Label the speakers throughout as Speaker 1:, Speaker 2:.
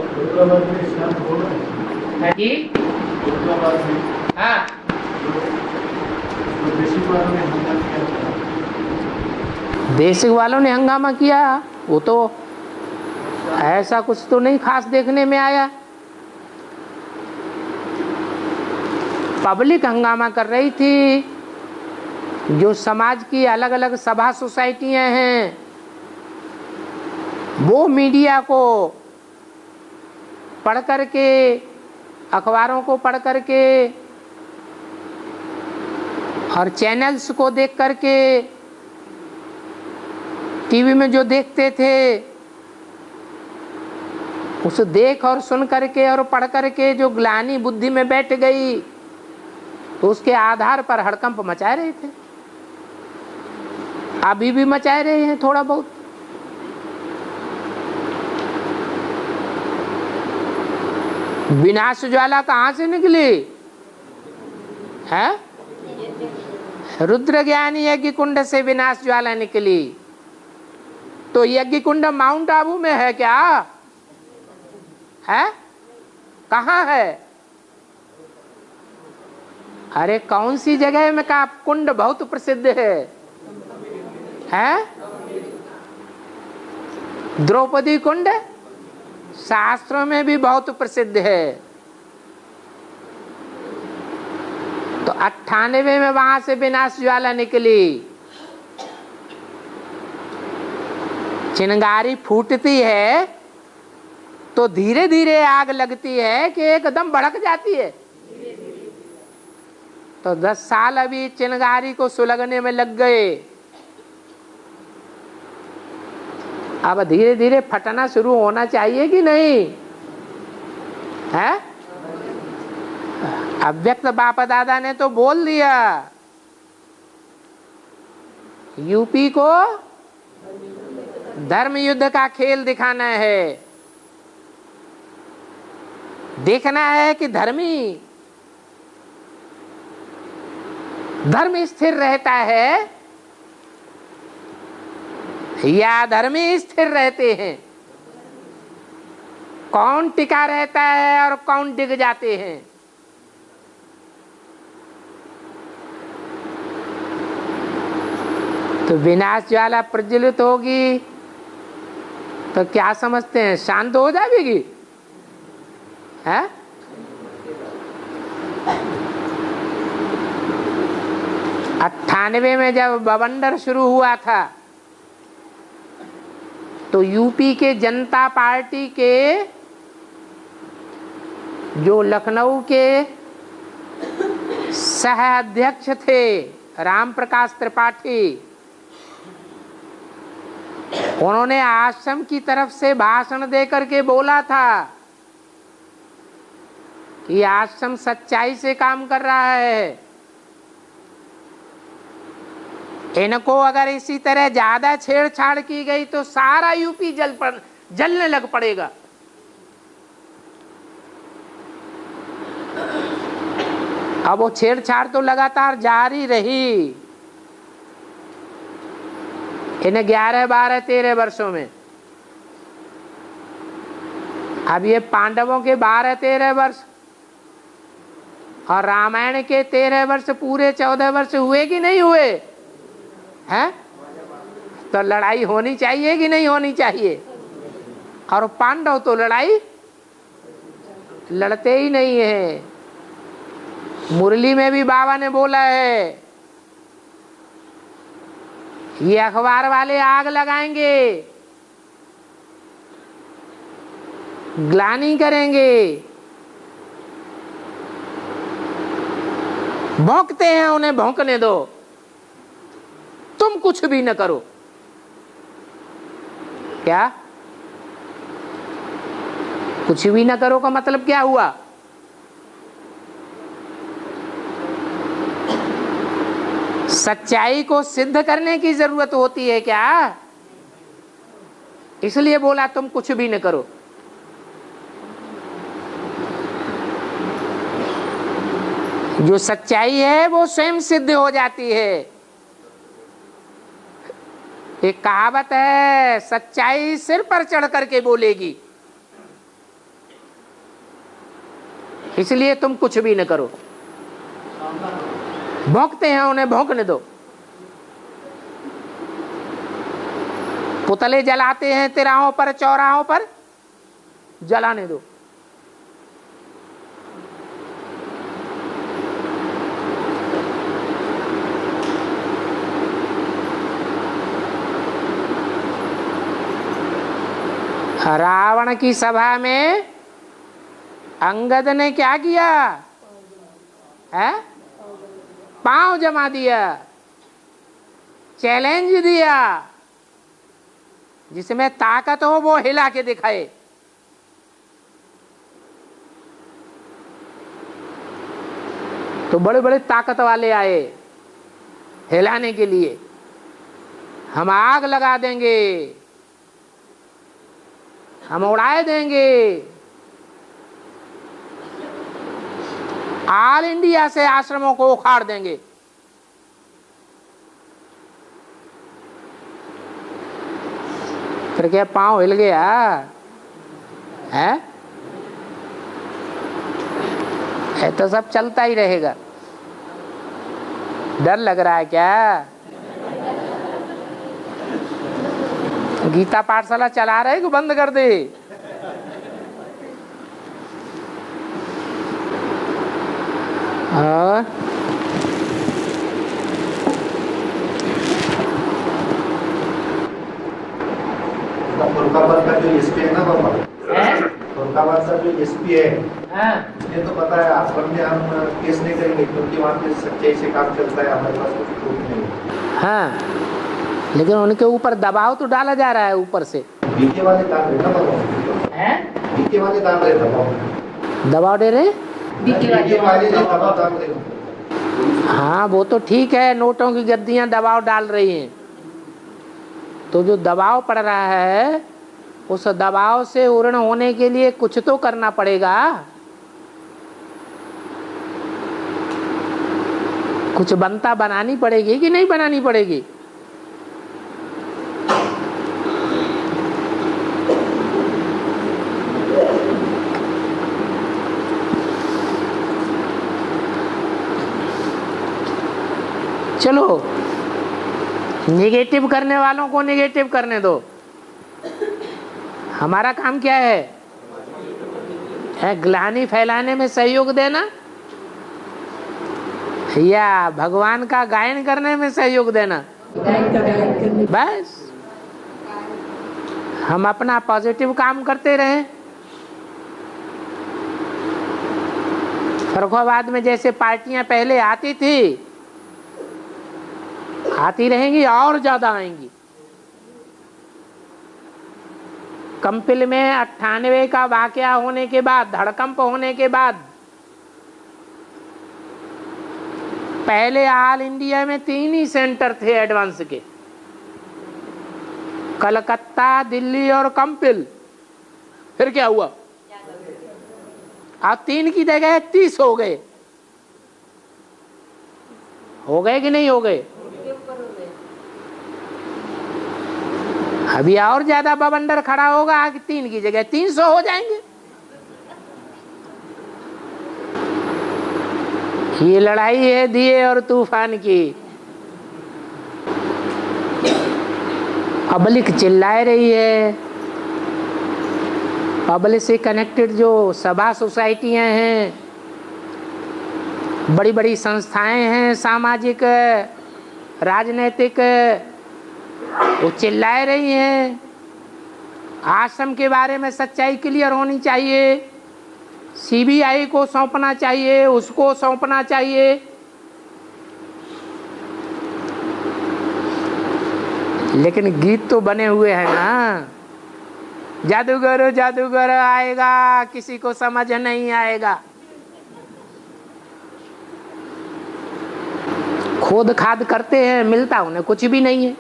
Speaker 1: हैदराबाद में स्नान हो रहा है
Speaker 2: जी।
Speaker 1: हैदराबाद में
Speaker 2: हाँ,
Speaker 1: तो देशी वालों ने हमला किया था।
Speaker 2: देसी वालों ने हंगामा किया, वो तो ऐसा कुछ तो नहीं खास देखने में आया। पब्लिक हंगामा कर रही थी। जो समाज की अलग अलग सभा सोसाइटियां हैं वो मीडिया को पढ़ करके, अखबारों को पढ़ करके और चैनल्स को देख करके, टीवी में जो देखते थे उसे देख और सुन करके और पढ़ करके जो ग्लानि बुद्धि में बैठ गई तो उसके आधार पर हड़कंप मचा रहे थे। अभी भी मचाए रहे हैं थोड़ा बहुत। विनाश ज्वाला कहां से निकली है? रुद्र ज्ञान यज्ञ कुंड से विनाश ज्वाला निकली। तो यज्ञ कुंड माउंट आबू में है क्या? है? कहाँ है? अरे कौन सी जगह में का कुंड बहुत प्रसिद्ध है? हैं? द्रौपदी कुंड शास्त्रों में भी बहुत प्रसिद्ध है। तो 98 में वहां से विनाश ज्वाला निकली। चिंगारी फूटती है तो धीरे धीरे आग लगती है कि एकदम भड़क जाती है। तो 10 साल अभी चिंगारी को सुलगने में लग गए। अब धीरे धीरे फटना शुरू होना चाहिए कि नहीं है? अव्यक्त बाप दादा ने तो बोल दिया यूपी को धर्म युद्ध का खेल दिखाना है। देखना है कि धर्म स्थिर रहता है या धर्मी स्थिर रहते हैं, कौन टिका रहता है और कौन डिग जाते हैं। तो विनाश ज्वाला प्रज्वलित होगी तो क्या समझते हैं, शांत हो जाएगी? है? 98 में जब बवंडर शुरू हुआ था तो यूपी के जनता पार्टी के जो लखनऊ के सह अध्यक्ष थे राम प्रकाश त्रिपाठी, उन्होंने आश्रम की तरफ से भाषण देकर के बोला था कि आश्रम सच्चाई से काम कर रहा है। इनको अगर इसी तरह ज्यादा छेड़छाड़ की गई तो सारा यूपी जलने लग पड़ेगा। अब वो छेड़छाड़ तो लगातार जारी रही। इन 11, 12, 13 वर्षों में। अब ये पांडवों के 12, 13 वर्ष और रामायण के 13 वर्ष, पूरे 14 वर्ष हुए कि नहीं हुए हैं? तो लड़ाई होनी चाहिए कि नहीं होनी चाहिए? और पांडव तो लड़ाई लड़ते ही नहीं है। मुरली में भी बाबा ने बोला है ये अखबार वाले आग लगाएंगे, ग्लानि करेंगे, भौंकते हैं, उन्हें भौंकने दो, तुम कुछ भी न करो। क्या कुछ भी न करो का मतलब क्या हुआ? सच्चाई को सिद्ध करने की जरूरत होती है क्या? इसलिए बोला तुम कुछ भी न करो। जो सच्चाई है वो स्वयं सिद्ध हो जाती है। एक कहावत है, सच्चाई सिर पर चढ़ करके बोलेगी। इसलिए तुम कुछ भी न करो। भौंकते हैं, उन्हें भौंकने दो। पुतले जलाते हैं तिराहों पर, चौराहों पर, जलाने दो। रावण की सभा में अंगद ने क्या किया है? पांव जमा दिया, चैलेंज दिया। जिसमें ताकत हो वो हिला के दिखाए। तो बड़े बड़े ताकत वाले आए हिलाने के लिए। हम आग लगा देंगे, हम उड़ाए देंगे, ऑल इंडिया से आश्रमों को उखाड़ देंगे। फिर क्या पांव हिल गया है? तो सब चलता ही रहेगा। डर लग रहा है क्या? गीता पाठशाला चला रहे कि बंद कर दे? और
Speaker 1: फरुखाबाद का जो एसपी है ना बाबा, फरुखाबाद का जो एसपी है, ये तो पता है आश्रम में हम केस नहीं करेंगे क्योंकि वहाँ पे सच्चाई से काम चलता है, हमारे पास कुछ प्रूफ नहीं है।
Speaker 2: हाँ, लेकिन उनके ऊपर दबाव तो डाला जा रहा है ऊपर से।
Speaker 1: बीके वाले डाल रहे ना बाबा, बीके वाले डाल रहे
Speaker 2: दबाव दे रहे,
Speaker 1: बीके वाले दबाव डाल रहे।
Speaker 2: हाँ वो तो ठीक है, नोटों की गद्दियां दबाव डाल रही हैं। तो जो दबाव पड़ रहा है उस दबाव से उर्ण होने के लिए कुछ तो करना पड़ेगा। कुछ बनता बनानी पड़ेगी कि नहीं बनानी पड़ेगी? चलो, नेगेटिव करने वालों को नेगेटिव करने दो। हमारा काम क्या है? ग्लानि फैलाने में सहयोग देना या भगवान का गायन करने में सहयोग देना? बस हम अपना पॉजिटिव काम करते रहें। फरुखाबाद में जैसे पार्टियां पहले आती थी, आती रहेंगी और ज्यादा आएंगी। कंपिल में 98 का वाकया होने के बाद, धड़कंप होने के बाद, पहले ऑल इंडिया में 3 ही सेंटर थे एडवांस के, कलकत्ता, दिल्ली और कंपिल। फिर क्या हुआ? अब 3 की जगह 30 हो गए। हो गए कि नहीं हो गए? अभी और ज्यादा बवंडर खड़ा होगा कि 3 की जगह 300 हो जाएंगे। ये लड़ाई है दिए और तूफान की। पब्लिक चिल्ला रही है। पब्लिक से कनेक्टेड जो सभा सोसाइटियां हैं, बड़ी बड़ी संस्थाएं हैं, सामाजिक राजनीतिक, वो चिल्ला रही हैं। आश्रम के बारे में सच्चाई क्लियर होनी चाहिए, सीबीआई को सौंपना चाहिए, उसको सौंपना चाहिए। लेकिन गीत तो बने हुए हैं ना, जादूगर जादूगर आएगा, किसी को समझ नहीं आएगा। खोद खाद करते हैं, मिलता उन्हें कुछ भी नहीं है।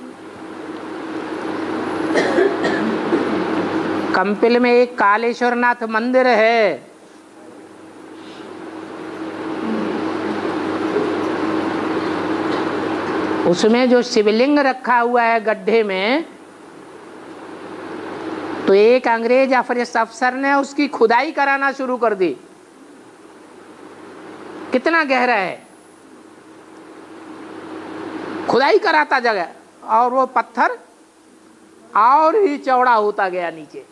Speaker 2: कंपिल में एक कालेश्वरनाथ मंदिर है, उसमें जो शिवलिंग रखा हुआ है गड्ढे में, तो एक अंग्रेज अफसर ने उसकी खुदाई कराना शुरू कर दी। कितना गहरा है, खुदाई कराता जगह, और वो पत्थर और ही चौड़ा होता गया नीचे।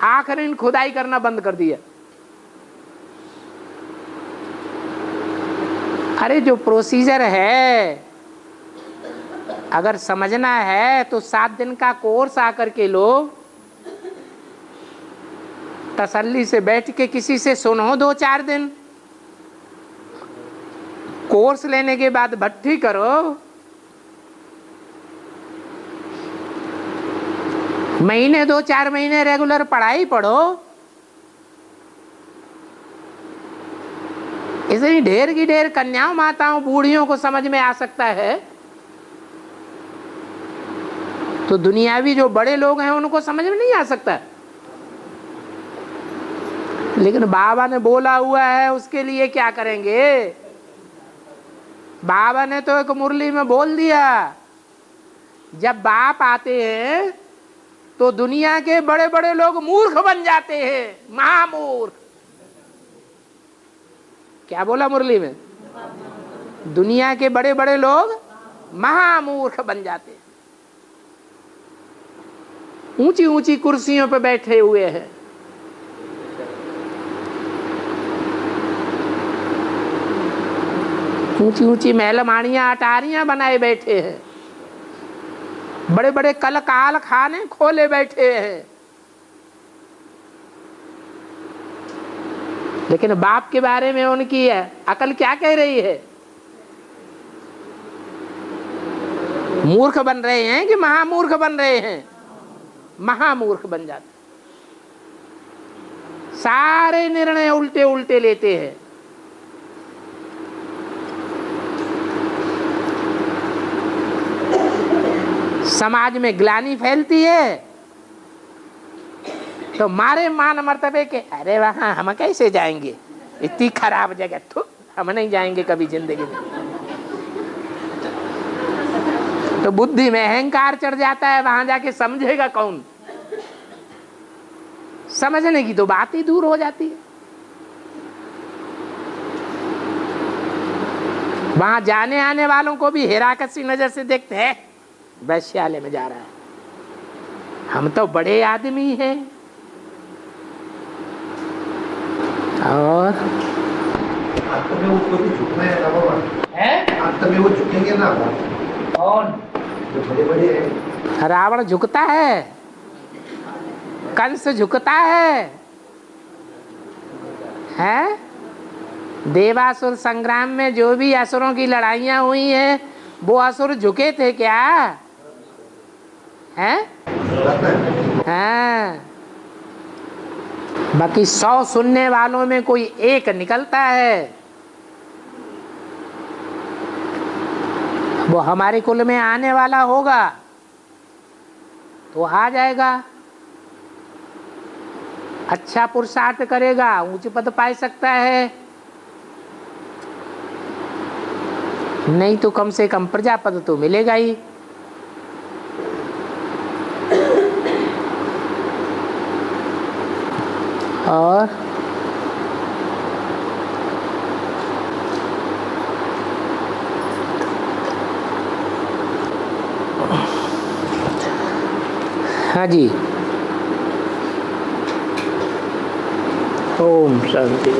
Speaker 2: आखिर इन खुदाई करना बंद कर दिया। अरे जो प्रोसीजर है अगर समझना है तो 7 दिन का कोर्स आकर के लोग तसल्ली से बैठ के किसी से सुनो 2-4 दिन, कोर्स लेने के बाद भट्टी करो, महीने 2-4 महीने रेगुलर पढ़ाई पढ़ो। इतनी ढेर की ढेर कन्याओं माताओं बूढ़ियों को समझ में आ सकता है, तो दुनियावी जो बड़े लोग हैं उनको समझ में नहीं आ सकता। लेकिन बाबा ने बोला हुआ है, उसके लिए क्या करेंगे? बाबा ने तो एक मुरली में बोल दिया, जब बाप आते हैं तो दुनिया के बड़े बड़े लोग मूर्ख बन जाते हैं, महामूर्ख। क्या बोला मुरली में? दुनिया के बड़े बड़े लोग महामूर्ख बन जाते हैं, ऊंची ऊंची कुर्सियों पर बैठे हुए हैं। ऊंची ऊंची महलमानियां अटारियां बनाए बैठे हैं, बड़े बड़े कलकाल खाने खोले बैठे हैं। लेकिन बाप के बारे में उनकी अकल क्या कह रही है? मूर्ख बन रहे हैं कि महामूर्ख बन रहे हैं? महामूर्ख बन जाते, सारे निर्णय उल्टे उल्टे लेते हैं। समाज में ग्लानि फैलती है तो मारे मान मर्तबे के, अरे वहां हम कैसे जाएंगे, इतनी खराब जगह, तो हम नहीं जाएंगे कभी जिंदगी में। तो बुद्धि में अहंकार चढ़ जाता है, वहां जाके समझेगा कौन? समझने की तो बात ही दूर हो जाती है। वहां जाने आने वालों को भी हिराकसी नजर से देखते हैं, वैश्यालय में जा रहा है, हम तो बड़े आदमी हैं। और
Speaker 1: अंत में उसको भी झुकना है ना बाबा, अंत में वो झुकेंगे ना।
Speaker 2: कौन?
Speaker 1: जो बड़े बड़े हैं।
Speaker 2: रावण झुकता है, कंस झुकता है? देवासुर संग्राम में जो भी असुरों की लड़ाइयां हुई हैं, वो असुर झुके थे क्या? हैं? हाँ। बाकी 100 सुनने वालों में कोई एक निकलता है, वो हमारे कुल में आने वाला होगा तो आ जाएगा, अच्छा पुरुषार्थ करेगा, ऊंच पद पा सकता है। नहीं तो कम से कम प्रजापद तो मिलेगा ही। और हाँ जी, ओम शांति।